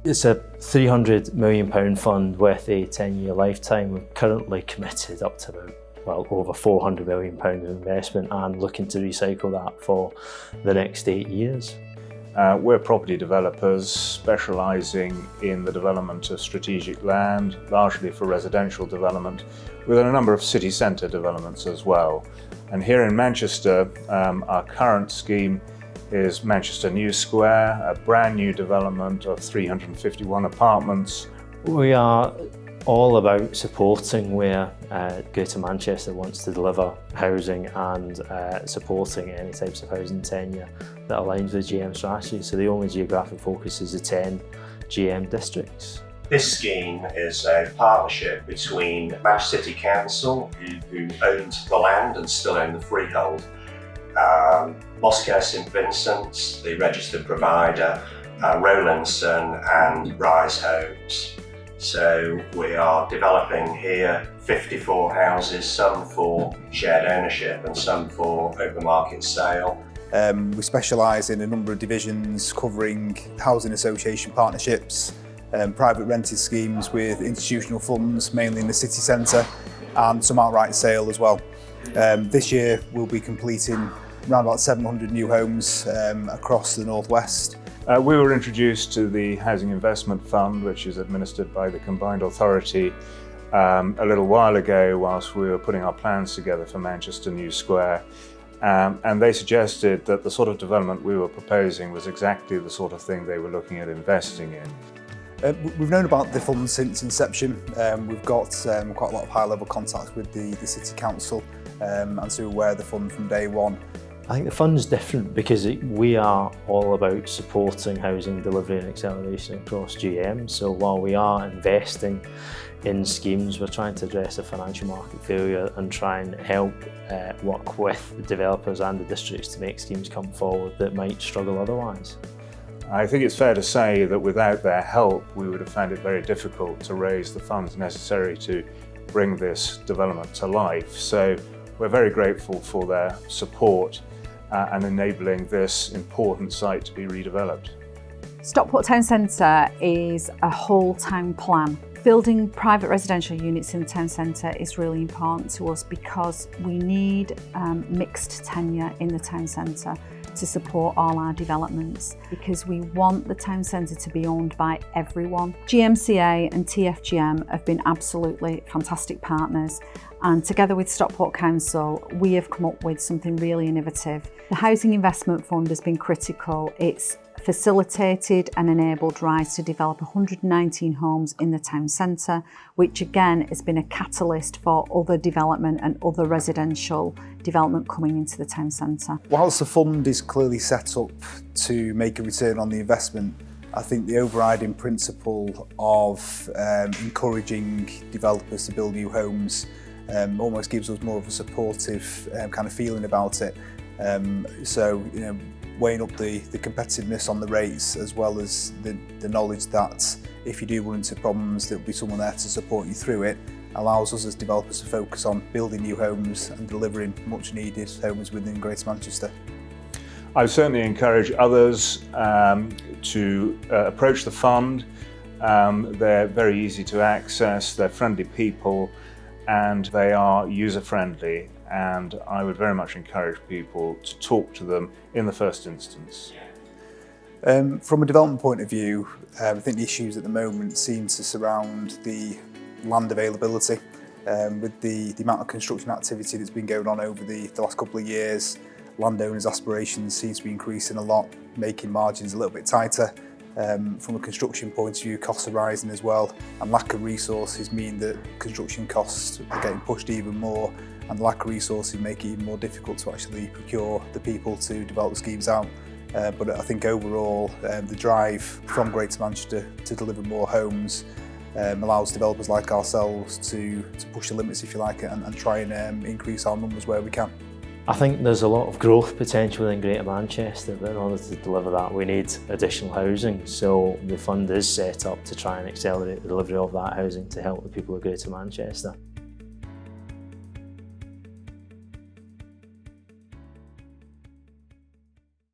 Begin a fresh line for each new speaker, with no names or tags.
It's a £300 million fund with a 10-year lifetime. We're currently committed up to over £400 million of investment and looking to recycle that for the next 8 years.
We're property developers specialising in the development of strategic land, largely for residential development, with a number of city centre developments as well. And here in Manchester, our current scheme is Manchester New Square, a brand new development of 351 apartments.
We are all about supporting where Greater Manchester wants to deliver housing and supporting any types of housing tenure that aligns with GM strategy. So the only geographic focus is the 10 GM districts.
This scheme is a partnership between Manchester City Council, who owned the land and still own the freehold, Moscare St Vincent's, the registered provider, Rowlandson and Rise Homes. So we are developing here 54 houses, some for shared ownership and some for open market sale.
We specialise in a number of divisions covering housing association partnerships, private rented schemes with institutional funds, mainly in the city centre, and some outright sale as well. This year we'll be completing around about 700 new homes across the northwest.
We were introduced to the Housing Investment Fund, which is administered by the Combined Authority, a little while ago whilst we were putting our plans together for Manchester New Square. And they suggested that the sort of development we were proposing was exactly the sort of thing they were looking at investing in.
We've known about the fund since inception. We've got quite a lot of high-level contacts with the City Council, and so we're aware of the fund from day one.
I think the fund's different because we are all about supporting housing delivery and acceleration across GM. So while we are investing in schemes, we're trying to address a financial market failure and try and help work with the developers and the districts to make schemes come forward that might struggle otherwise.
I think it's fair to say that without their help, we would have found it very difficult to raise the funds necessary to bring this development to life. So we're very grateful for their support and enabling this important site to be redeveloped.
Stockport Town Centre is a whole town plan. Building private residential units in the town centre is really important to us because we need mixed tenure in the town centre to support all our developments, because we want the town centre to be owned by everyone. GMCA and TFGM have been absolutely fantastic partners, and together with Stockport Council we have come up with something really innovative. The Housing Investment Fund has been critical. It's facilitated and enabled Rise to develop 119 homes in the town centre, which again has been a catalyst for other development and other residential development coming into the town centre.
Whilst the fund is clearly set up to make a return on the investment, I think the overriding principle of encouraging developers to build new homes almost gives us more of a supportive kind of feeling about it. So, weighing up the competitiveness on the rates, as well as the knowledge that if you do run into problems, there'll be someone there to support you through it, allows us as developers to focus on building new homes and delivering much needed homes within Greater Manchester.
I would certainly encourage others to approach the fund. They're very easy to access, they're friendly people, and they are user-friendly, and I would very much encourage people to talk to them in the first instance.
From a development point of view, I think the issues at the moment seem to surround the land availability. With the amount of construction activity that's been going on over the last couple of years, landowners' aspirations seem to be increasing a lot, making margins a little bit tighter. From a construction point of view, costs are rising as well, and lack of resources mean that construction costs are getting pushed even more, and lack of resources make it even more difficult to actually procure the people to develop schemes out. But I think overall, the drive from Greater Manchester to deliver more homes allows developers like ourselves to push the limits, if you like, and try and increase our numbers where we can.
I think there's a lot of growth potential in Greater Manchester, but in order to deliver that we need additional housing. So the fund is set up to try and accelerate the delivery of that housing to help the people of Greater Manchester.